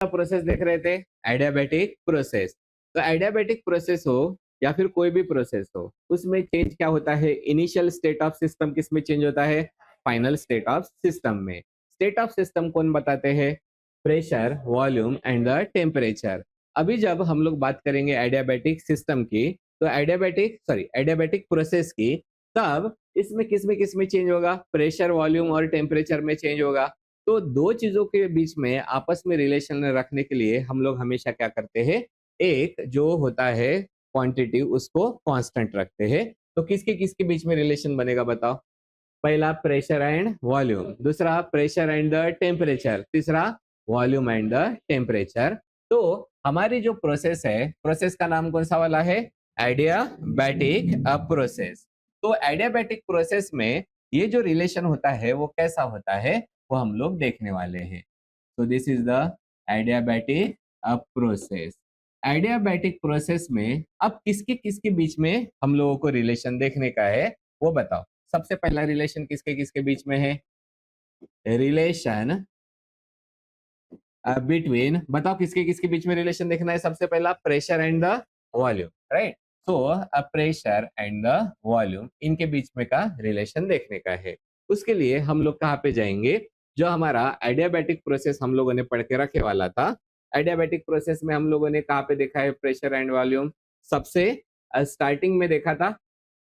Process देख रहे थे, एडियाबैटिक प्रोसेस। तो एडियाबैटिक प्रोसेस हो या फिर कोई भी प्रोसेस हो, उसमें चेंज क्या होता है? इनिशियल स्टेट ऑफ सिस्टम किस में चेंज होता है? फाइनल स्टेट ऑफ सिस्टम में। स्टेट ऑफ सिस्टम कौन बताते हैं? Pressure, volume and the temperature. अभी जब हम लोग बात करेंगे एडियाबैटिक सिस्टम की, तो एडियाबैटिक प्रोसेस की, तब इसमें किस में चेंज होगा? प्रेशर, वॉल्यूम और टेम्परेचर में चेंज होगा। तो दो चीजों के बीच में आपस में रिलेशन रखने के लिए हम लोग हमेशा क्या करते हैं? एक जो होता है क्वांटिटी, उसको कांस्टेंट रखते हैं। तो किसके किसके बीच में रिलेशन बनेगा बताओ? पहला प्रेशर एंड वॉल्यूम, दूसरा प्रेशर एंड द टेम्परेचर, तीसरा वॉल्यूम एंड द टेम्परेचर। तो हमारी जो प्रोसेस है, प्रोसेस का नाम कौन सा वाला है? Adiabatic process. तो एडियाबैटिक प्रोसेस में ये जो रिलेशन होता है वो कैसा होता है, वो हम लोग देखने वाले हैं। तो this is the adiabatic process. Adiabatic process में अब किसके किसके बीच में हम लोगों को रिलेशन देखने का है, वो बताओ। सबसे पहला रिलेशन किसके किसके बीच में है? रिलेशन बिटवीन, बताओ किसके किसके बीच में रिलेशन देखना है? सबसे पहला pressure and the volume, right? So pressure and the volume, इनके बीच में का रिलेशन देखने का है। उसके लिए हम लोग कहाँ पे जाएंगे? जो हमारा एडियाबैटिक प्रोसेस हम लोगों ने पढ़ के रखे वाला था, एडियाबैटिक प्रोसेस में हम लोगों ने कहाँ पे देखा है प्रेशर एंड वॉल्यूम? सबसे स्टार्टिंग में देखा था,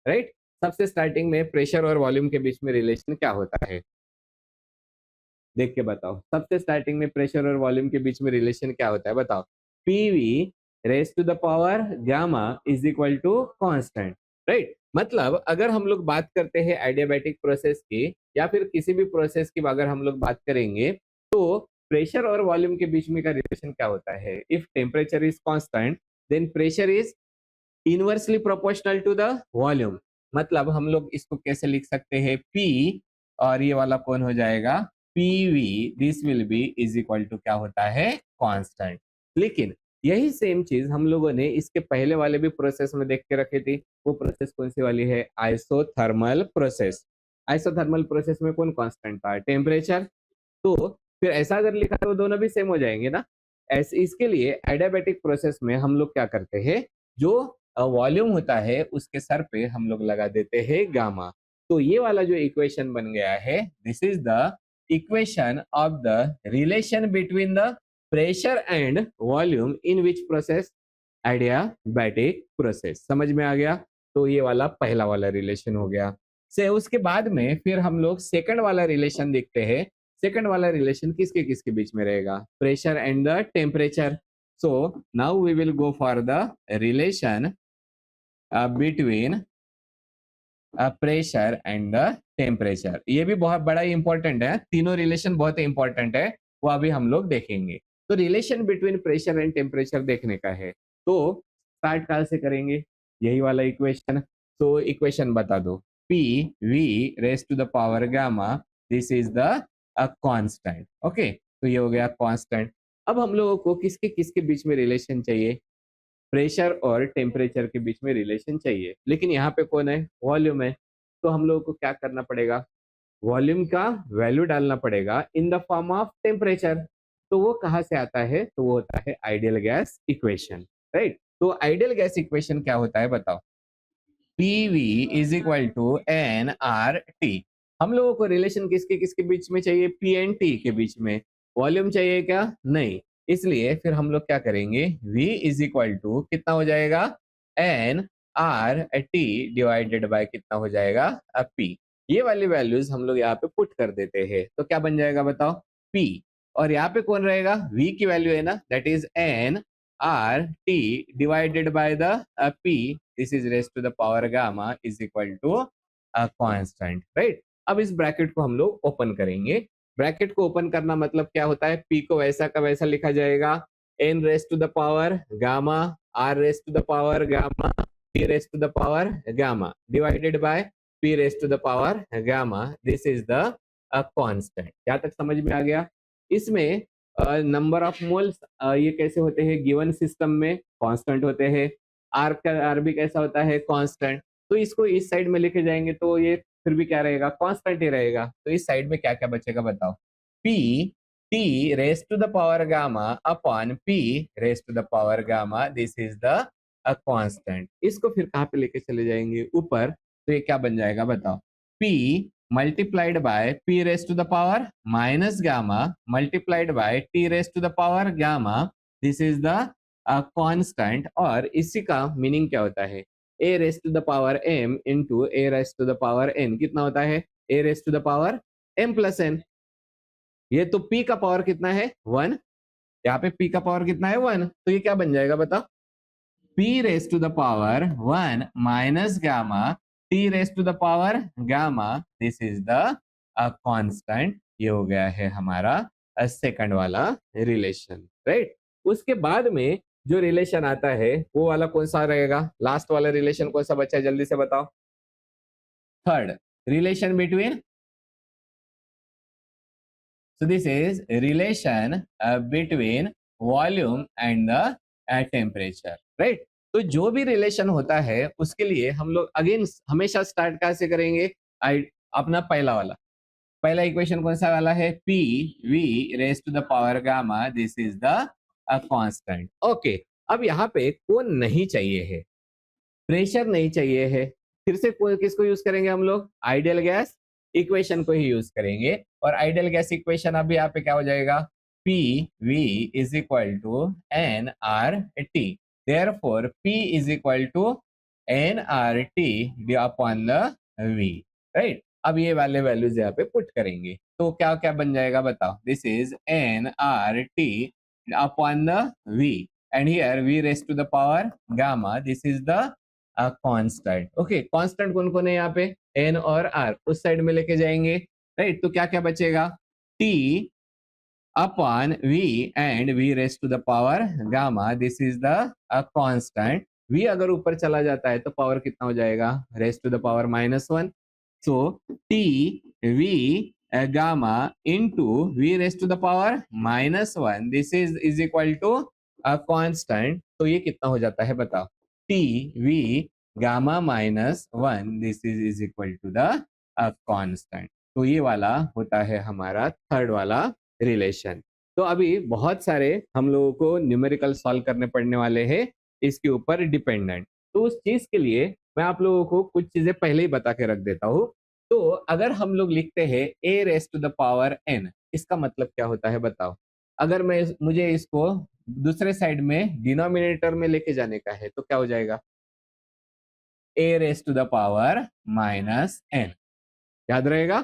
राइट? सबसे स्टार्टिंग में प्रेशर और वॉल्यूम के बीच में रिलेशन क्या होता है? देख के बताओ। सबसे स्टार्टिंग में प्रेशर और वॉल्यूम के बीच में रिलेशन क्या होता है बताओ? PV raise to the power gamma is equal to constant, right? मतलब अगर हम लोग बात करते हैं एडियाबैटिक प्रोसेस की या फिर किसी भी प्रोसेस की अगर हम लोग बात करेंगे, तो प्रेशर और वॉल्यूम के बीच में का रिलेशन क्या होता है? If temperature is constant, then pressure is inversely proportional to the volume. मतलब हम लोग इसको कैसे लिख सकते हैं? पी और ये वाला कौन हो जाएगा? PV, this will be is equal to क्या होता है? कांस्टेंट। लेकिन यही सेम चीज हम लोगों ने इसके पहले वाले भी प्रोसेस में देख के रखी थी। वो प्रोसेस कौन सी वाली है? Isothermal process. आइसोथर्मल प्रोसेस में कौन कांस्टेंट था? टेम्परेचर। तो फिर ऐसा अगर लिखा तो दोनों भी सेम हो जाएंगे ना। ऐसे इसके लिए एडियाबैटिक प्रोसेस में हम लोग क्या करते हैं? जो वॉल्यूम होता है उसके सर पे हम लोग लगा देते हैं गामा। तो ये वाला जो इक्वेशन बन गया है, this is the equation of the relation between the pressure and volume in which process? Adiabatic process. समझ में आ गया? तो ये वाला पहला वाला रिलेशन हो गया। से उसके बाद में फिर हम लोग सेकंड वाला रिलेशन देखते हैं। सेकंड वाला रिलेशन किसके किसके बीच में रहेगा? Pressure and the temperature. So now we will go for the relation between pressure and the temperature. ये भी बहुत बड़ा इंपॉर्टेंट है, तीनों रिलेशन बहुत इंपॉर्टेंट है, वो अभी हम लोग देखेंगे। तो relation between pressure and temperature देखने का है, तो स्टार्ट कहाँ से करेंगे? यही वाला इक्वेशन। तो इक्वेशन बता दो। P V raise to the power gamma, this is the constant. Okay, तो ये हो गया कांस्टेंट। अब हम लोगों को किसके किसके बीच में रिलेशन चाहिए? प्रेशर और टेम्परेचर के बीच में रिलेशन चाहिए। लेकिन यहाँ पे कौन है? वॉल्यूम है। तो हम लोगों को क्या करना पड़ेगा? वॉल्यूम का वैल्यू डालना पड़ेगा in the form of temperature. तो वो कहाँ से आता है? तो वो होता है आइडियल गैस इक्वेशन, राइट? तो आइडियल गैस इक्वेशन क्या होता है बताओ? PV is equal to N R T. हम लोगों को रिलेशन किसके किसके बीच में चाहिए? पी एंड टी के बीच में। वॉल्यूम चाहिए क्या? नहीं। इसलिए फिर हम लोग क्या करेंगे? V इज इक्वल टू कितना हो जाएगा? N R T divided by कितना हो जाएगा? पी। ये वाली वैल्यूज हम लोग यहाँ पे पुट कर देते हैं, तो क्या बन जाएगा बताओ? P। और यहाँ पे कौन रहेगा? V की वैल्यू है ना, that is N R T divided by the P, this is raise to the power gamma is equal to constant, right? अब इस ब्रैकेट को हम लोग ओपन करेंगे। ब्रैकेट को ओपन करना मतलब क्या होता है? P को वैसा का वैसा लिखा जाएगा, n raise to the power gamma, r raise to the power gamma, p raise to the power gamma divided by p raise to the power gamma, this is the constant. क्या तक समझ में आ गया? इसमें नंबर ऑफ मोल्स ये कैसे होते हैं? गिवन सिस्टम में कांस्टेंट होते हैं। आर का आर भी कैसा होता है? कांस्टेंट। तो इसको इस साइड में लेके जाएंगे तो ये फिर भी क्या रहेगा? कांस्टेंट ही रहेगा। तो इस साइड में क्या क्या बचेगा बताओ? P T raised to the power gamma upon P raised to the power gamma. This is the constant. इसको फिर कहाँ पे लेके चले जाएंगे ऊपर, तो ये क्या बन जाएगा बताओ, P multiplied by P raise to the power minus gamma multiplied by T raise to the power gamma. This is the constant. और इसी का मीनिंग क्या होता है, A race to the power M into A race to the power N कितना होता है, A race to the power M plus N। ये तो P का पावर कितना है 1, यहाँ पे P का पावर कितना है 1, तो ये क्या बन जाएगा बताओ, P raised to the power 1 minus gamma T raised to the power gamma. This is the constant। ये हो गया है हमारा सेकंड वाला रिलेशन, राइट। उसके बाद में जो रिलेशन आता है वो वाला कौन सा रहेगा, लास्ट वाला रिलेशन कौन सा बचा है जल्दी से बताओ, third relation between, so this is relation between volume and the temperature, right। तो जो भी रिलेशन होता है उसके लिए हम लोग अगेन हमेशा स्टार्ट कहाँ से करेंगे, अपना पहला इक्वेशन कौन सा वाला है, P V raise to the power gamma, this is the constant. Okay, अब यहाँ पे कौन नहीं चाहिए है, प्रेशर नहीं चाहिए है, फिर से किसको यूज करेंगे हम लोग, आइडियल गैस इक्वेशन को ही यूज करेंगे। और आइडियल गैस इक्वेशन अभी यहाँ पे क्या हो जाएगा, P V is equal to N R T, therefore P is equal to N R T upon the V, right. अब ये वाले वैल्यूज यहाँ पे पुट करेंगे तो क्या क्या बन जाएगा बताओ, this is N R T upon the V and here V raised to the power gamma, this is the constant। Okay, constant कौन कौन है यहाँ पे, N और R, उस साइड में लेके जाएंगे, राइट। तो क्या क्या बचेगा, T upon V and V raised to the power gamma, this is the constant। V अगर ऊपर चला जाता है तो पावर कितना हो जाएगा, raised to the power -1। so T V gamma into V raised to the power -1, this is equal to constant. तो ये कितना हो जाता है बताओ, T V gamma -1, this is equal to the constant. तो ये वाला होता है हमारा थर्ड वाला रिलेशन। तो अभी बहुत सारे हम लोगों को न्यूमेरिकल सॉल्व करने पड़ने वाले हैं इसके ऊपर डिपेंडेंट। तो उस चीज के लिए मैं आप लोगों को कुछ चीजें पहले ही बता के रख देता हूँ। तो अगर हम लोग लिखते हैं A race to the power n, इसका मतलब क्या होता है बताओ, अगर मुझे इसको दूसरे साइड में डिनोमिनेटर में लेके जाने का है तो क्या हो जाएगा, A race to the power -n, याद रहेगा।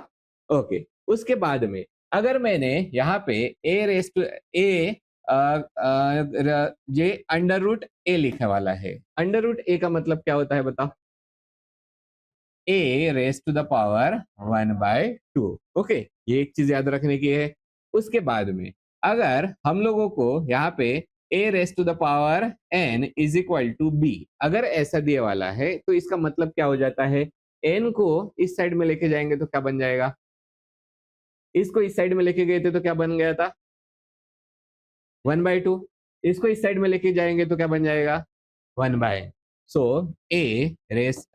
ओके, उसके बाद में अगर मैंने यहाँ पे A रेस टू A ये अंडर रूट A लिखने वाला है, अंडर रूट A का मतलब क्या होता है बताओ, A race to the power 1/2। Okay, ये एक चीज याद रखने की है। उसके बाद में अगर हम लोगों को यहाँ पे A race to the power n is equal to B अगर ऐसा दिए वाला है तो इसका मतलब क्या हो जाता है, n को इस साइड में लेके जाएंगे तो क्या बन जाएगा, इसको इस साइड में लेके गए थे तो क्या बन गया था 1/2, इसको इस साइड में लेके जाएंगे तो क्या बन जाएगा 1/n। So A raise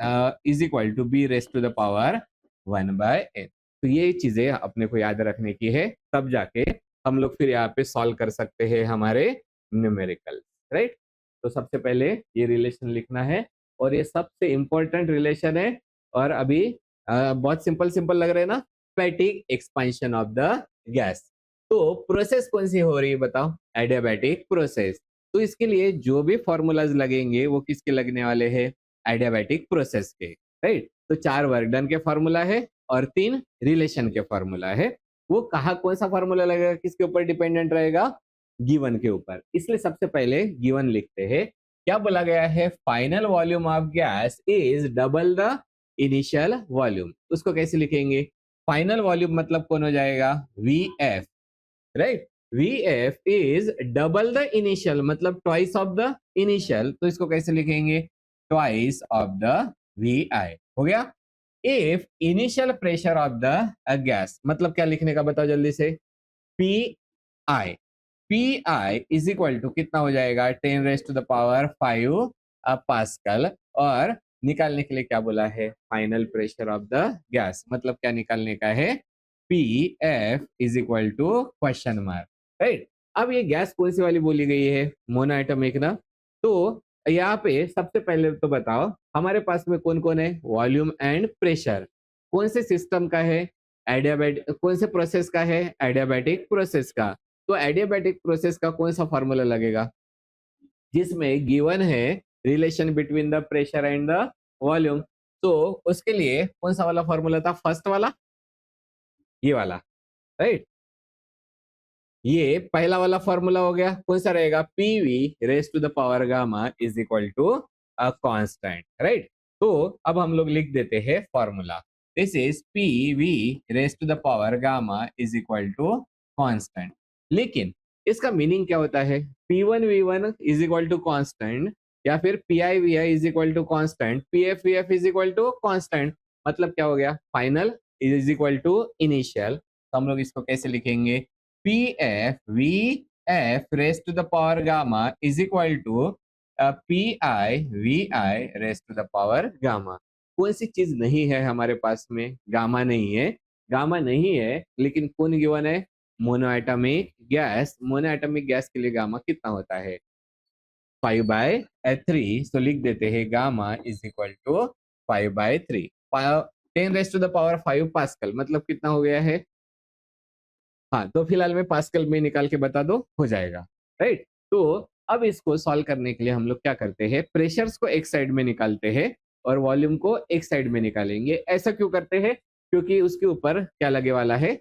is equal to B raise to the power 1/n। तो ये चीजें अपने को याद रखने की है, तब जाके हम लोग फिर यहाँ पे सॉल्व कर सकते हैं हमारे न्यूमेरिकल, राइट। तो सबसे पहले ये रिलेशन लिखना है और ये सबसे इंपॉर्टेंट रिलेशन है। और अभी बहुत सिंपल सिंपल लग रहे हैं ना, adiabatic expansion of the gas. तो प्रोसेस कौन सी हो रही है बताओ, एडियाबैटिक प्रोसेस। तो इसके लिए जो भी फॉर्मूलाज लगेंगे वो किसके लगने वाले हैं, एडियाबैटिक प्रोसेस के, राइट। तो 4 वर्क डन के फॉर्मूला है और 3 रिलेशन के फॉर्मूला है। वो कहा कौन सा फॉर्मूला लगेगा, किसके ऊपर डिपेंडेंट रहेगा, गिवन के ऊपर। इसलिए सबसे पहले गिवन लिखते हैं। क्या बोला गया है, final volume of gas is double the initial volume. उसको कैसे लिखेंगे, फाइनल वॉल्यूम मतलब कौन हो जाएगा, VF, right. VF is double the initial मतलब ट्वाइस ऑफ द इनिशियल, तो इसको कैसे लिखेंगे, ट्वाइस ऑफ द VI। हो गया। If initial pressure of the gas मतलब क्या लिखने का बताओ जल्दी से, PI। PI is equal to कितना हो जाएगा, 10 raise to the power 5 pascal. और निकालने के लिए क्या बोला है, final pressure of the gas मतलब क्या निकालने का है, PF is equal to question mark. Right. अब ये गैस कौन सी वाली बोली गई है, मोनोएटॉमिक ना। तो यहाँ पे सबसे पहले तो बताओ हमारे पास में कौन कौन है, वॉल्यूम एंड प्रेशर। कौन से सिस्टम का है, एडियाबैटिक, कौन से प्रोसेस का है, एडियाबैटिक प्रोसेस का। तो एडियाबैटिक प्रोसेस का कौन सा फॉर्मूला लगेगा, जिसमें गिवन है relation between the pressure and the volume. तो उसके लिए कौन सा वाला फॉर्मूला था, फर्स्ट वाला, ये वाला, राइट। ये पहला वाला फॉर्मूला हो गया, कौन सा रहेगा, PV raise to the power gamma is equal to a constant, right. तो अब हम लोग लिख देते हैं formula, this is PV raise to the power gamma is equal to constant. लेकिन इसका मीनिंग क्या होता है, P1V1 is equal to constant, या फिर PI VI is equal to constant, PF VF is equal to constant. मतलब क्या हो गया, final is equal to initial. तो हम लोग इसको कैसे लिखेंगे, PF VF raised to the power gamma is equal to PI VI raised to the power gamma। कौन सी चीज नहीं है हमारे पास में, गामा नहीं है, गामा नहीं है, लेकिन कौन गिवन है, मोनोएटॉमिक गैस। मोनोएटॉमिक गैस के लिए गामा कितना होता है, 5/3। तो लिख देते हैं gamma is equal to 5/3। 10 raised to the power 5 pascal, मतलब कितना हो गया है, हाँ। तो फिलहाल में पास्कल में निकाल के बता दो, हो जाएगा, राइट। तो अब इसको सॉल्व करने के लिए हम लोग क्या करते हैं, प्रेशर्स को एक साइड में निकालते हैं और वॉल्यूम को एक साइड में निकालेंगे। ऐसा क्यों करते हैं, क्योंकि उसके ऊपर क्या लगे वाला है,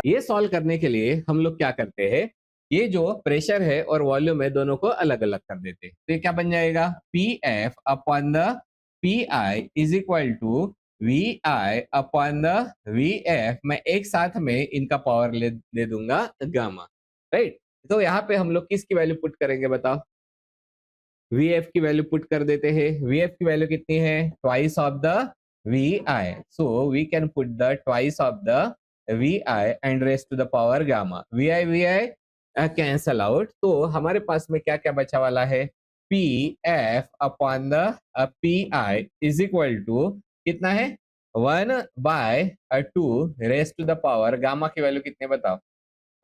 ये सॉल्व करने के लिए हम लोग क्या करते हैं, ये जो प्रेशर है और वॉल्यूम है दोनों को अलग अलग कर देते हैं। तो ये क्या बन जाएगा, P F upon the P I is equal to V I upon the V F. मैं एक साथ में इनका पावर दे दूंगा गामा, राइट। तो यहाँ पे हम लोग किसकी वैल्यू पुट करेंगे बताओ, वी एफ की वैल्यू पुट कर देते हैं। वी एफ की वैल्यू कितनी है, twice of the V I. So we can put the twice of the V I and raise to the power gamma. V I cancel out. तो हमारे पास में क्या क्या बचा वाला है, P F upon the P I is equal to कितना है, 1/2 raise to the power gamma की वैल्यू कितने बताओ,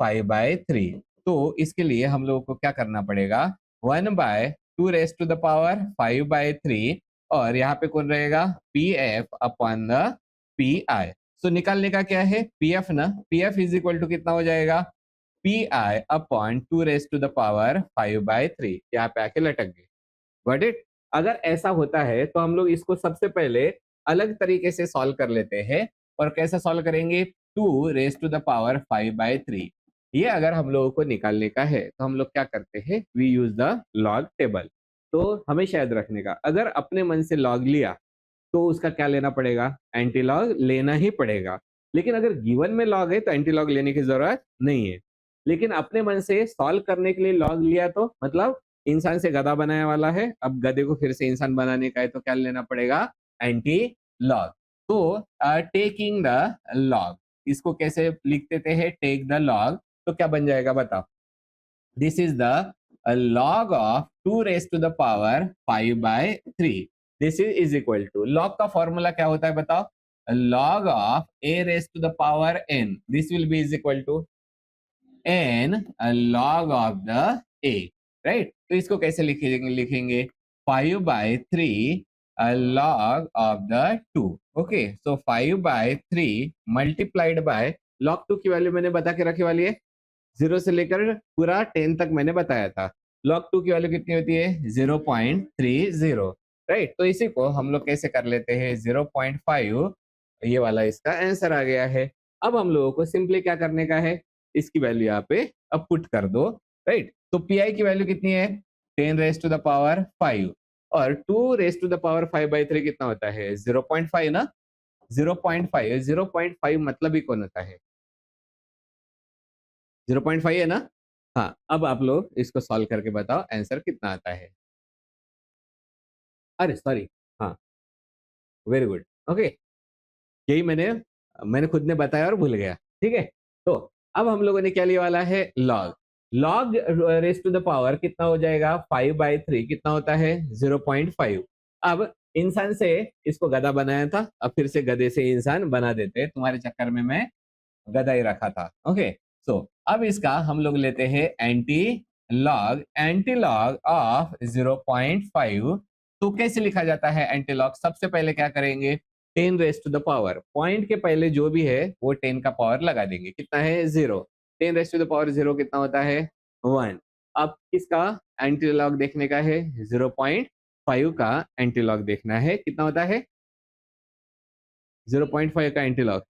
5/3। तो इसके लिए हम लोगों को क्या करना पड़ेगा, 1/2 रेस टू द पावर 5/3, और यहाँ पे कौन रहेगा, P F upon the P I. So निकालने का क्या है, पी एफ ना, P F is equal to कितना हो जाएगा, P I upon 2 raise to the power 5/3। यहाँ पे आके लटक गए, गॉट इट। अगर ऐसा होता है तो हम लोग इसको सबसे पहले अलग तरीके से सॉल्व कर लेते हैं। और कैसे सॉल्व करेंगे, 2 रेस टू द पावर 5/3। ये अगर हम लोगों को निकालने का है तो हम लोग क्या करते हैं, we use the log table. तो हमेशा याद रखने का, अगर अपने मन से लॉग लिया तो उसका क्या लेना पड़ेगा, एंटी लॉग लेना ही पड़ेगा। लेकिन अगर गिवन में लॉग है तो एंटी लॉग लेने की जरूरत नहीं है। लेकिन अपने मन से सॉल्व करने के लिए लॉग लिया तो मतलब इंसान से गधा बनाया वाला है, अब गधे को फिर से इंसान बनाने का है तो क्या लेना पड़ेगा, एंटी लॉग। तो टेकिंग द लॉग, इसको कैसे लिख देते हैं, टेक द लॉग। तो क्या बन जाएगा बताओ, this is the log of 2 raise to the power 5/3। This is equal to, log का फॉर्मूला क्या होता है बताओ, log of a race to the power n, this will be is equal to n log of the a, right. तो इसको कैसे लिखेंगे 5/3 log of द 2। Okay, so 5/3 multiplied by log 2 की वैल्यू मैंने बता के रखी वाली है, 0 से लेकर पूरा 10 तक मैंने बताया था। log 2 की वैल्यू कितनी होती है, 0.30, राइट। तो इसी को हम लोग कैसे कर लेते हैं, 0.5, ये वाला इसका आंसर आ गया है। अब हम लोगों को सिंपली क्या करने का है, इसकी वैल्यू यहाँ पे अब पुट कर दो, राइट। तो पी आई की वैल्यू कितनी है, 10 रेस टू द पावर 5, और 2 रेस टू द पावर 5/3 कितना होता है, 0.5 ना, 0.5, 0.5 मतलब ही कौन होता है, 0.5 है ना। हाँ, अब आप लोग इसको सॉल्व करके बताओ आंसर कितना आता है। अरे सॉरी, हाँ, वेरी गुड, ओके। यही मैंने खुद ने बताया और भूल गया, ठीक है। तो अब हम लोगों ने क्या लिया वाला है, log. Log raise to the power कितना हो जाएगा, 5/3 कितना होता है, 0.5। अब इंसान से इसको गधा बनाया था, अब फिर से गधे से इंसान बना देते, तुम्हारे चक्कर में मैं गधा ही रखा था, ओके। सो अब इसका हम लोग लेते हैं एंटी लॉग ऑफ 0.5। तो कैसे लिखा जाता है एंटी लॉग? सबसे पहले क्या करेंगे, 10 raise to the power, point के पहले जो भी है वो 10 का पावर लगा देंगे। कितना है? 0। 10 रेज टू द पावर 0 कितना होता है? 1। अब किसका एंटी लॉग देखने का है? 0.5 का एंटी लॉग देखना है। कितना होता है 0.5 का एंटी लॉग?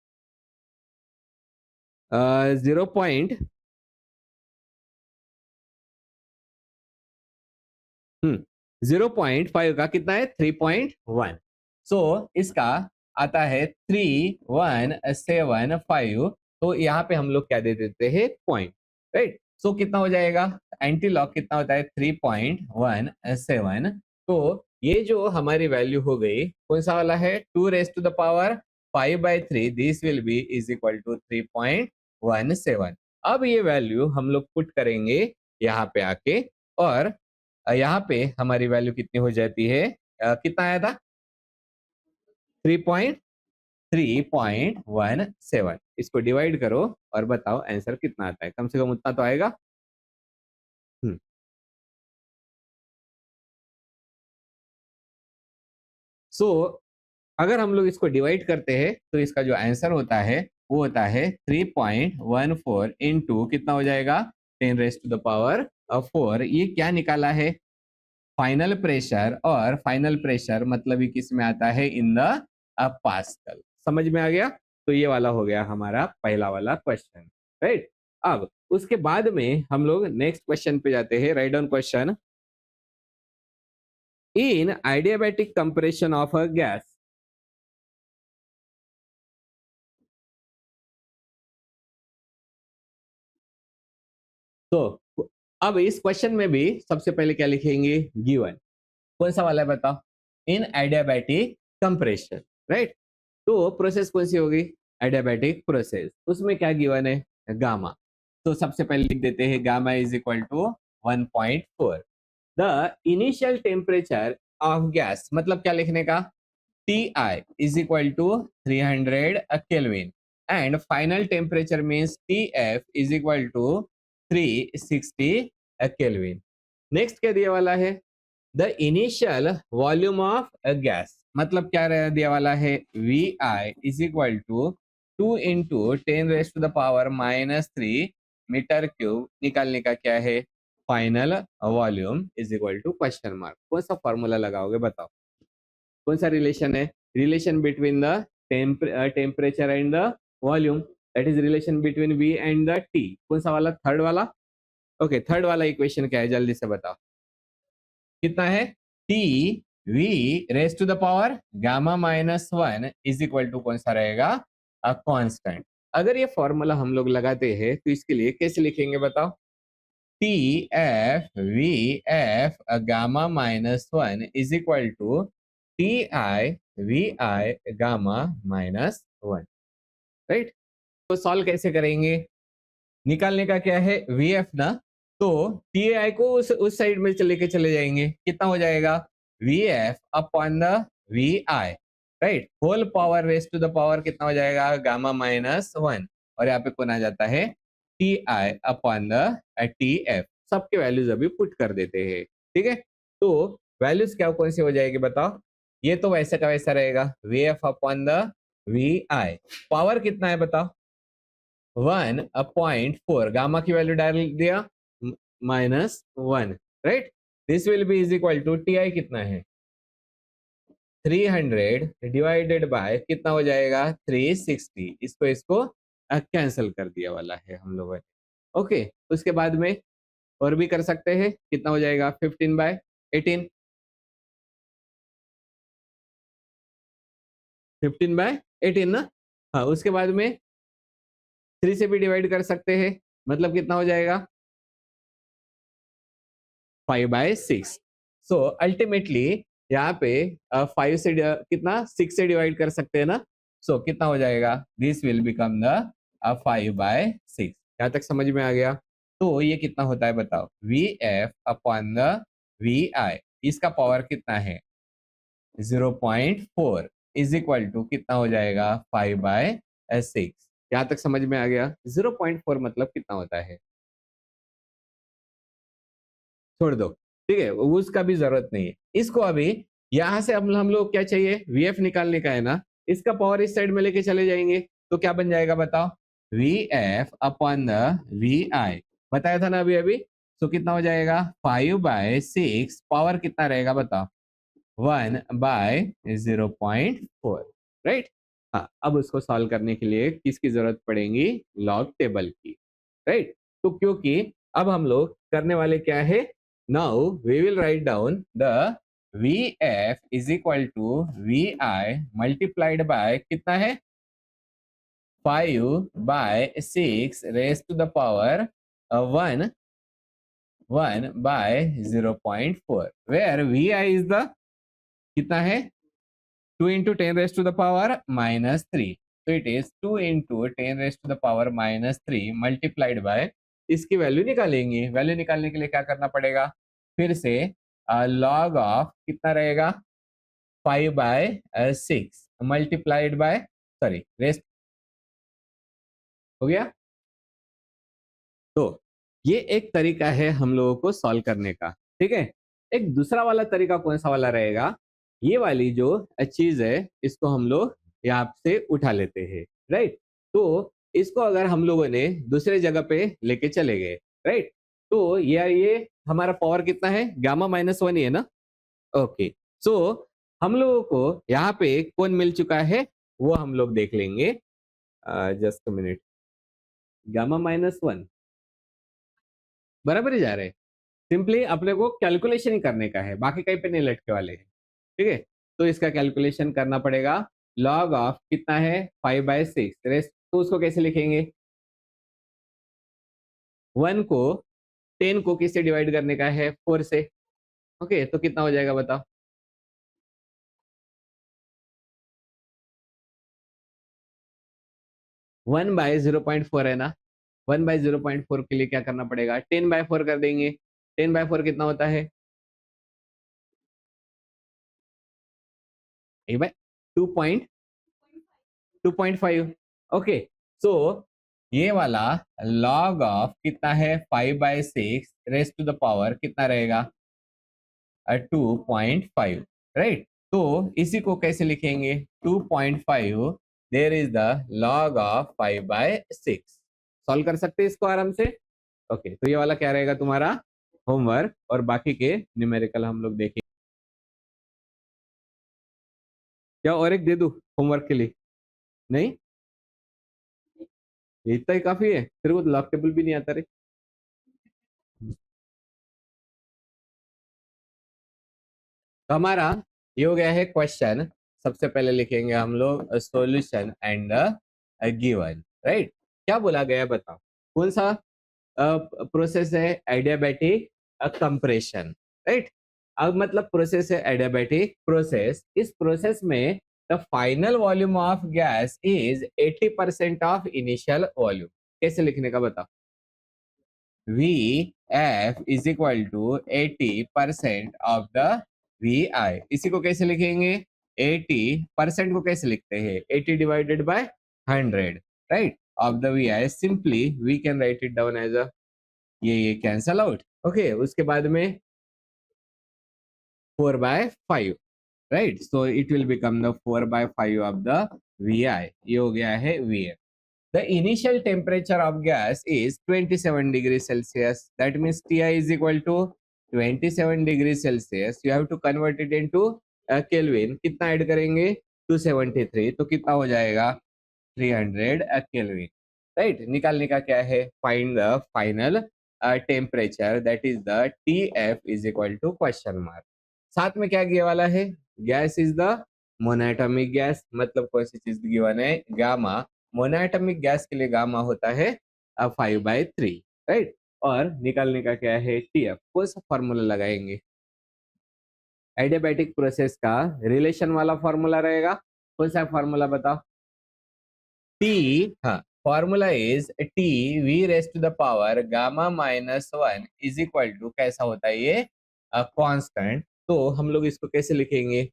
0.5 का कितना है? 3.1। सो इसका आता है 3175। तो यहाँ पे हम लोग क्या दे देते हैं? Point, right. सो कितना हो जाएगा? एंटी लॉग कितना होता है? 3.17। तो ये जो हमारी वैल्यू हो गई, कौन सा वाला है? 2 raise to the power 5/3, this will be is equal to 3.17। अब ये वैल्यू हम लोग पुट करेंगे यहाँ पे आके, और यहाँ पे हमारी वैल्यू कितनी हो जाती है? कितना आया था? 3.17। इसको डिवाइड करो और बताओ आंसर कितना आता है। कम से कम उतना तो आएगा। हम्म सो अगर हम लोग इसको डिवाइड करते हैं तो इसका जो आंसर होता है वो होता है 3.14 इंटू कितना हो जाएगा? 10 रेज टू द पावर 4। ये क्या निकाला है? फाइनल प्रेशर, और फाइनल प्रेशर मतलब ही किस में आता है? In the pascal. समझ में आ गया? तो ये वाला हो गया हमारा पहला वाला क्वेश्चन, राइट। अब उसके बाद में हम लोग नेक्स्ट क्वेश्चन पे जाते हैं। Write down question. In adiabatic compression of a gas, तो अब इस क्वेश्चन में भी सबसे पहले क्या लिखेंगे? गिवन। कौन सा वाला है बताओ? इन एडियाबैटिक कंप्रेशन, राइट। तो प्रोसेस कौन सी होगी? Adiabatic process. उसमें क्या गिवन है? गामा। तो सबसे पहले लिख देते हैं gamma is equal to 1.4। The initial temperature of gas, मतलब क्या लिखने का? Ti is equal to 300 Kelvin, and final temperature means Tf is equal to 360 Kelvin. Next क्या दिया वाला है? The initial volume of gas, मतलब क्या दिया वाला है? Vi is equal to 2 into 10⁻³ metre cube. निकालने का क्या है? Final volume is equal to question mark. कौन सा फॉर्मूला लगाओगे बताओ? कौन सा रिलेशन है? Relation between the temperature and the volume, that is relation between V and the T। कौन सा वाला? थर्ड वाला। ओके, थर्ड वाला इक्वेशन क्या है? जल्दी से बताओ। कितना है? T V raise to the power gamma minus one is equal to कौन सा रहेगा? कांस्टेंट। अगर ये फॉर्मूला हम लोग लगाते हैं तो इसके लिए कैसे लिखेंगे बताओ? TF VF gamma minus one is equal to TI VI gamma minus one, right. तो सॉल्व कैसे करेंगे? निकालने का क्या है? VF ना, तो TI को उस साइड में लेके चले जाएंगे। कितना हो जाएगा? VF upon the VI, right. Whole power raise to the power कितना हो जाएगा? गामा-1। और यहाँ पे कौन आ जाता है? TI upon the TF। सबके वैल्यूज अभी पुट कर देते हैं, ठीक है। तो वैल्यूज क्या कौन सी हो जाएगी बताओ? ये तो वैसे का वैसा रहेगा, VF upon the VI। Power कितना है बताओ? 1/4। गामा की वैल्यू डाल दिया, -1, right. This will be is equal to TI कितना है? 300 डिवाइडेड बाय कितना हो जाएगा? 360। इसको कैंसिल कर दिया वाला है हम लोगों ने। ओके, उसके बाद में और भी कर सकते हैं। कितना हो जाएगा? 15/18। 15/18 ना। हाँ, उसके बाद में 3 से भी डिवाइड कर सकते हैं, मतलब कितना हो जाएगा? 5/6। सो अल्टीमेटली यहाँ पे 5 से कितना 6 से डिवाइड कर सकते हैं ना। सो कितना हो जाएगा? This will become the 5/6। यहाँ तक समझ में आ गया? तो ये कितना होता है बताओ? VF अपॉन द VI, इसका पावर कितना है? 0.4 इज इक्वल टू कितना हो जाएगा? 5/6। यहाँ तक समझ में आ गया? 0.4 मतलब कितना होता है? छोड़ दो, ठीक है, उसका भी जरूरत नहीं है। इसको अभी यहाँ से हम लोग क्या चाहिए, वीएफ निकालने का है ना, इसका पावर इस साइड में लेके चले जाएंगे तो क्या बन जाएगा बताओ, V F upon the V I, बताया था ना अभी अभी। तो कितना हो जाएगा, 5/6, पावर कितना रहेगा बताओ, 1/0.4, राइट। हाँ, अब उसको सॉल्व करने के लिए किसकी जरूरत पड़ेगी, लॉग टेबल की, राइट। तो क्योंकि अब हम लोग करने वाले क्या है, now we will write down the VF is equal to VI multiplied by कितना है, 5/6 raise to the power 1/0.4, where VI is the कितना है, 2 into 10 raised to the power minus 3. So it is 2 into 10 raised to the power minus 3 multiplied by, इसकी value निकालेंगे। Value निकालने के लिए क्या करना पड़ेगा, फिर से लॉग ऑफ कितना रहेगा, 5/6 मल्टीप्लाइड बाय, सॉरी रेस्ट हो गया। तो ये एक तरीका है हम लोगों को सॉल्व करने का, ठीक है। एक दूसरा वाला तरीका कौन सा वाला रहेगा, ये वाली जो चीज है इसको हम लोग यहाँ से उठा लेते हैं, राइट। तो इसको अगर हम लोगों ने दूसरे जगह पे लेके चले गए, राइट, तो ये हमारा पावर कितना है, गामा-1 ही है ना, ओके। सो हम लोगों को यहाँ पे कौन मिल चुका है वो हम लोग देख लेंगे, जस्ट मिनट, गामा-1 बराबर ही जा रहे हैं। सिंपली अपने को कैलकुलेशन ही करने का है, बाकी कहीं पे नहीं लटके वाले हैं, ठीक है। तो इसका कैलकुलेशन करना पड़ेगा, लॉग ऑफ कितना है, 5/6 रेस्ट, तो उसको कैसे लिखेंगे, 1 को 10 को किससे डिवाइड करने का है, 4 से, ओके। तो कितना हो जाएगा बताओ, 1/0.4 है ना, 1/0.4 के लिए क्या करना पड़ेगा, 10/4 कर देंगे। 10/4 कितना होता है, 2.5, ओके। सो ये वाला लॉग ऑफ कितना है, 5/6 रेस्ट टू द पावर कितना रहेगा, 2.5, राइट। तो इसी को कैसे लिखेंगे, 2.5 there is the log of 5/6, solve कर सकते हैं इसको आराम से, ओके। तो ये वाला क्या रहेगा तुम्हारा होमवर्क, और बाकी के न्यूमेरिकल हम लोग देखेंगे। क्या और एक दे दूं होमवर्क के लिए, नहीं ये इतना ही काफी है, तेरे को लॉग टेबल भी नहीं आता रे। तो हमारा ये हो गया है क्वेश्चन, सबसे पहले लिखेंगे हम लोग सॉल्यूशन एंड गिवन, राइट। क्या बोला गया बताओ, कौन सा प्रोसेस है, एडियाबैटिक कंप्रेशन, राइट। अब मतलब प्रोसेस है एडियाबैटिक प्रोसेस, इस प्रोसेस में the final volume of gas is 80% of initial volume, कैसे लिखने का बताओ, VF is equal to 80% of the VI, इसी को कैसे लिखेंगे, 80% को कैसे लिखते हैं, 80 divided by 100, right, of the VI, simply we can write it down as a, ये कैंसल आउट, ओके। उसके बाद में 4/5, right, so it will become the 4/5 of the VI, ये हो गया है VF। The initial temperature of gas is 27 degrees Celsius. That means Ti is equal to 27 degrees Celsius. You have to convert it into Kelvin. कितना add करेंगे, 273, तो कितना हो जाएगा, 300 Kelvin, राइट। निकालने का क्या है, find the final temperature, that is the TF is equal to question mark. साथ में क्या दिया वाला है, gas is the monoatomic gas, मतलब कौन सी चीज गिवन है, गामा। मोनोएटॉमिक गैस के लिए गामा होता है 5/3, राइट। और निकालने का क्या है, TF, कौन सा फॉर्मूला लगाएंगे, एडियाबैटिक प्रोसेस का रिलेशन वाला फॉर्मूला रहेगा, कौन सा फॉर्मूला बताओ, T, हाँ, formula is T V raise to the power gamma minus one is equal to, कैसा होता है ये, कांस्टेंट। तो हम लोग इसको कैसे लिखेंगे,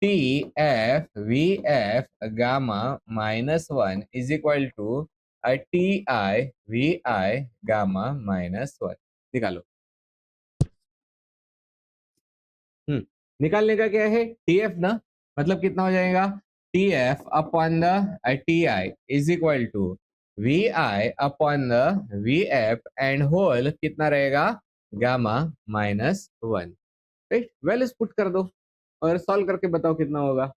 TF VF gamma minus 1 is equal to TI VI gamma minus 1 निकालो। निकालने का क्या है, TF ना, मतलब कितना हो जाएगा, TF upon the TI is equal to VI upon the VF and whole कितना रहेगा, gamma minus 1, right. Values put कर दो और सॉल्व करके बताओ कितना होगा,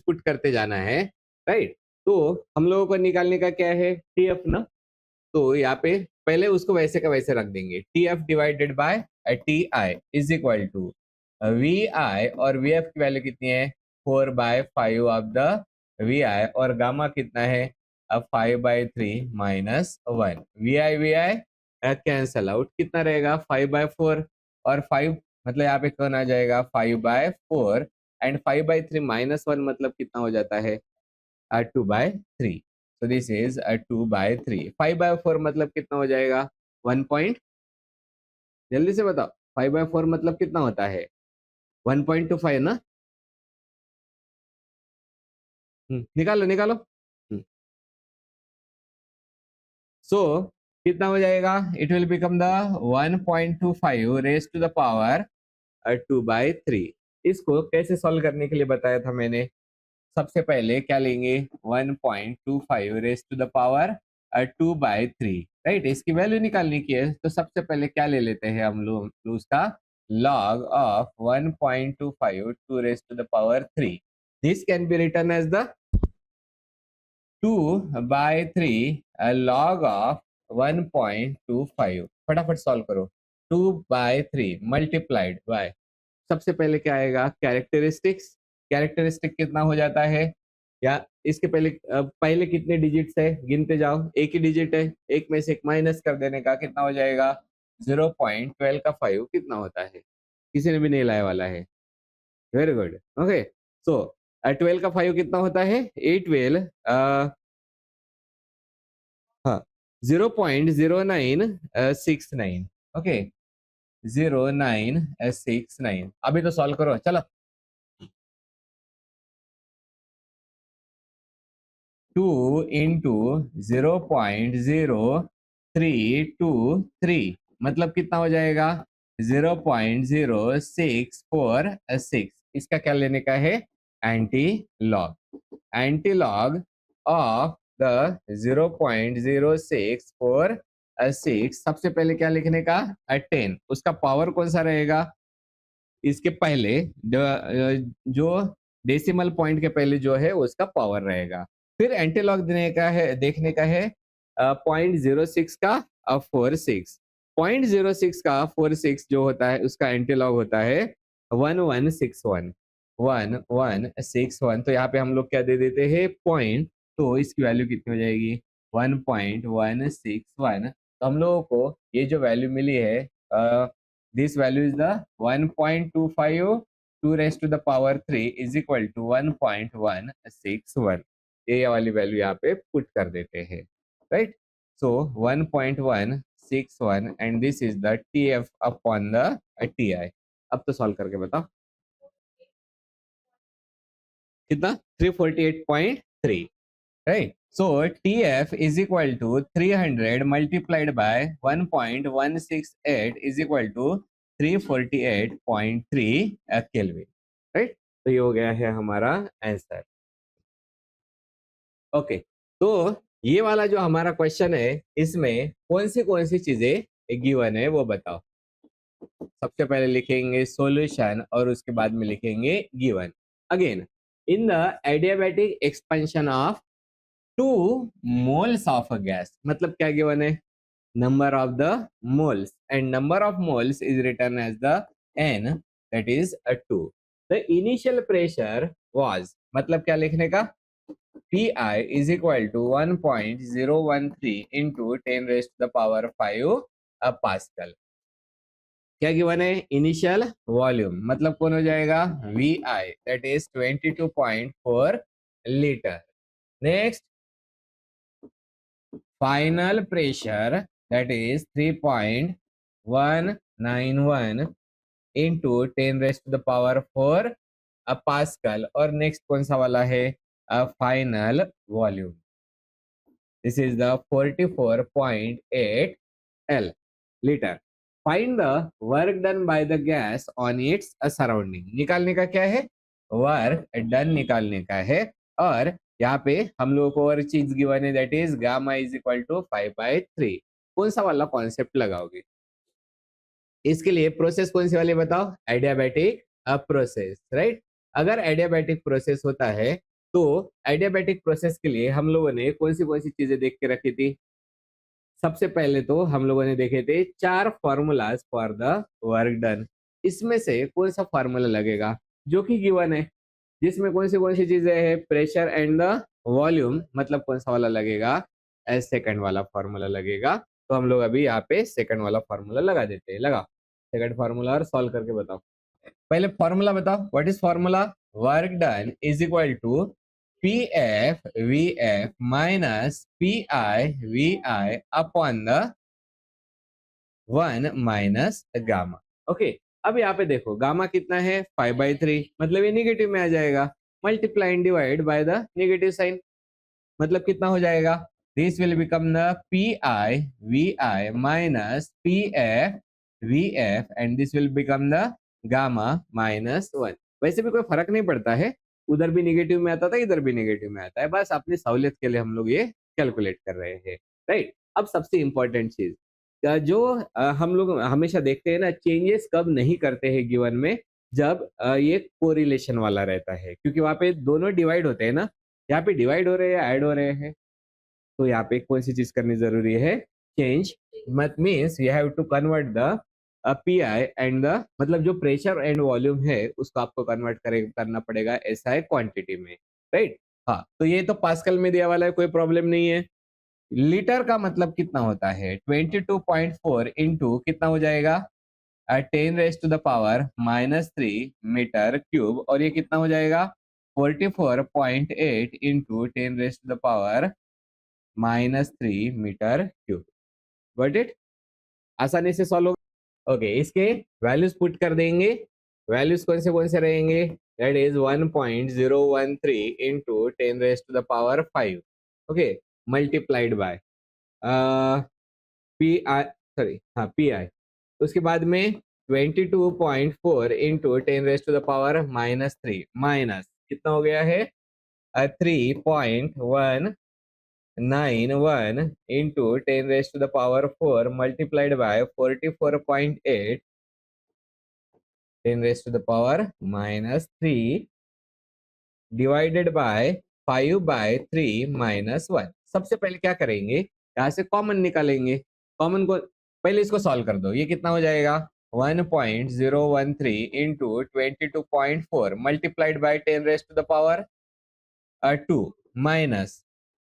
पुट करते जाना है, राइट। तो हम लोगों को निकालने का क्या है, TF ना, तो यहाँ पे पहले उसको वैसे का वैसे रख देंगे, TF divided by TI is equal to VI, और VF की वैल्यू कितनी है, 4/5 ऑफ द VI, और गामा कितना है, अब 5/3 माइनस 1, VI कैंसल आउट, कितना रहेगा 5/4, और 5 मतलब यहाँ पे कौन आ जाएगा 5/4, एंड 5/3 माइनस 1 मतलब कितना हो जाता है 2/3, so this is 2/3, 5/4 मतलब कितना हो जाएगा 1 पॉइंट, जल्दी से बताओ 5/4 मतलब कितना होता है 1.25 ना, निकालो निकालो। सो कितना हो जाएगा, it will become the 1.25 raise to the power 2/3। इसको कैसे सॉल्व करने के लिए बताया था मैंने, सबसे पहले क्या लेंगे 1.25 raise to the power 2/3, right. इसकी वैल्यू निकालनी की है, तो सबसे पहले क्या ले लेते हैं हम लोग उसका log of 1.25 2 raised to the power 3, this can be written as the 2/3 log of 1.25, फटाफट सॉल्व करो, 2/3 मल्टीप्लाइड बाय, सबसे पहले क्या आएगा कैरेक्टरिस्टिक्स, कैरेक्टरिस्टिक कितना हो जाता है, या इसके पहले पहले कितने डिजिट्स है गिनते जाओ, एक ही डिजिट है, एक में से एक माइनस कर देने का कितना हो जाएगा 0.12 का 5 कितना होता है, किसी ने भी नहीं लाया वाला है, वेरी गुड, ओके। सो 12 का 5 कितना होता है 8 हाँ 0.0969, ओके 0969, अभी तो सॉल्व करो चलो, 2 इंटू 0.0323 मतलब कितना हो जाएगा 0.0646, इसका क्या लेने का है anti log, anti log of the 0.0646, सबसे पहले क्या लिखने का 10, उसका पावर कौन सा रहेगा, इसके पहले जो डेसिमल पॉइंट के पहले जो है उसका पावर रहेगा, फिर एंटीलॉग देने का है, देखने का है 0.06 का 46, 0.06 का 46 जो होता है उसका एंटीलॉग होता है 1161, 1161, तो यहाँ पे हम लोग क्या दे देते हैं पॉइंट, तो इसकी वैल्यू कितनी हो जाएगी 1.161, तो हम लोगों को ये जो वैल्यू मिली है this value is the 1.25 2 raised to the power 3 is equal to 1.161, ये वाली वैल्यू यहाँ पे पुट कर देते हैं, right. So 1.161 and this is the TF upon the TI, अब तो सॉल्व करके बताओ कितना 348.3, right, so TF is equal to 300 multiplied by 1.168 is equal to 348.3 kelvin, right. तो ये हो गया है हमारा आंसर, ओके। तो ये वाला जो हमारा क्वेश्चन है इसमें कौन सी चीजें गिवन है वो बताओ, सबसे पहले लिखेंगे सॉल्यूशन और उसके बाद में लिखेंगे given, again in the adiabatic expansion of 2 moles of a gas, मतलब क्या गिवन है number of the moles, and number of moles is written as the n, that is a 2, the initial pressure was, मतलब क्या लिखने का PI is equal to 1.013 into 10 raised to the power 5 pascal, क्या given है initial volume, मतलब कौन हो जाएगा VI, that is 22.4 litre, next final pressure, that is 3.191 into 10 raised to the power 4 pascal और नेक्स्ट कौन सा वाला है final volume. This is the 44.8 L liter. Find the work done by the gas on its surrounding. निकालने का क्या है work done निकालने का है और यहाँ पे हम लोगों को और चीज गिवन है that is gamma is equal to 5/3. कौन सा वाला कॉन्सेप्ट लगाओगे इसके लिए प्रोसेस कौन सी वाली बताओ एडियाबैटिक प्रोसेस राइट. अगर एडियाबैटिक प्रोसेस होता है तो एडियाबैटिक प्रोसेस के लिए हम लोगों ने कौन सी चीजें देख के रखी थी. सबसे पहले तो हम लोगों ने देखे थे 4 formulas for the work done. इसमें से कौन सा फॉर्मूला लगेगा जो कि गिवन है जिसमें कौन सी चीजें है प्रेशर एंड द वॉल्यूम मतलब कौन सा वाला लगेगा सेकंड वाला फॉर्मूला लगेगा. तो हम लोग अभी यहाँ पे सेकंड वाला फॉर्मूला लगा देते हैं. लगा सेकंड फॉर्मूला और सॉल्व करके बताओ. पहले फॉर्मूला बताओ what is formula work done is equal to PF VF minus PI VI upon the 1 minus gamma. Okay अब यहाँ पे देखो गामा कितना है 5/3 मतलब ये निगेटिव में आ जाएगा. Multiply and divide by the negative sign मतलब कितना हो जाएगा this will become the PI VI minus PF VF and this will become the gamma -1. वैसे भी कोई फर्क नहीं पड़ता है उधर भी नेगेटिव में आता था इधर भी नेगेटिव में आता है बस अपनी सहूलियत के लिए हम लोग ये कैलकुलेट कर रहे हैं राइट. अब सबसे इंपॉर्टेंट चीज जो हम लोग हमेशा देखते हैं ना चेंजेस कब नहीं करते हैं गिवन में जब ये कोरिलेशन वाला रहता है क्योंकि वहां पे दोनों डिवाइड होते हैं ना. यहाँ पे डिवाइड हो रहे हैं ऐड हो रहे हैं तो यहाँ पे कौन सी चीज करनी जरूरी है चेंज मत means you have to convert the PI and the मतलब जो प्रेशर एंड वॉल्यूम है उसको आपको कन्वर्ट करना पड़ेगा SI क्वांटिटी में राइट. हाँ तो ये तो पास्कल में दिया वाला है कोई प्रॉब्लम नहीं है. लीटर का मतलब कितना होता है 22.4 इंटू कितना हो जाएगा 10⁻³ मीटर क्यूब और ये कितना हो जाएगा 44.8 into 10⁻³ metre cube. Got it. आसानी से सॉल्व होगा. ओके इसके वैल्यूज पुट कर देंगे. वैल्यूज कौन से रहेंगे that is 1.013 into 10⁻⁵. Okay multiplied by PI उसके बाद में 22.4 इंटू 10⁻³ माइनस कितना हो गया है 3.191 into 10⁻⁴ multiplied by 44.8 10⁻³ divided by 5/3 -1. सबसे पहले क्या करेंगे यहाँ से कॉमन निकालेंगे. कॉमन को पहले इसको सॉल्व कर दो. ये कितना हो जाएगा 1.013 into 22.4 multiplied by 10⁻² minus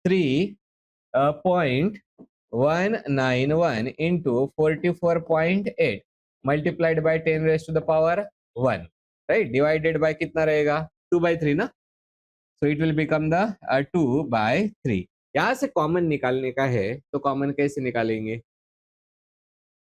3.191 into 44.8 multiplied by 10⁻1 right divided by कितना रहेगा 2/3 ना. सो इट विल बिकम द 2/3. यहाँ से कॉमन निकालने का है तो कॉमन कैसे निकालेंगे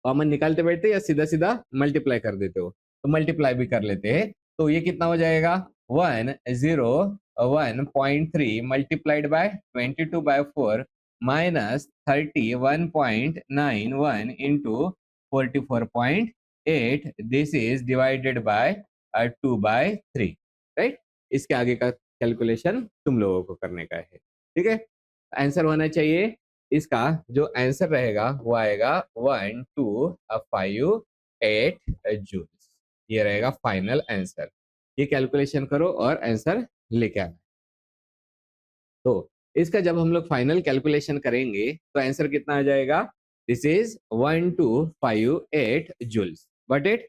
कॉमन निकालते बैठते या सीधा सीधा मल्टीप्लाई कर देते हो तो मल्टीप्लाई भी कर लेते हैं. तो ये कितना हो जाएगा 101.3 multiplied by 22/4 minus 31.91 into 44.8 this is divided by 2/3 right. इसके आगे का कैलकुलेशन तुम लोगों को करने का है ठीक है. आंसर होना चाहिए इसका जो आंसर रहेगा वो आएगा 1258 जूल्स. ये रहेगा फाइनल आंसर. ये कैलकुलेशन करो और आंसर लेके आना. तो इसका जब हम लोग फाइनल कैलकुलेशन करेंगे तो आंसर कितना आ जाएगा this is 1258 joules. Got it.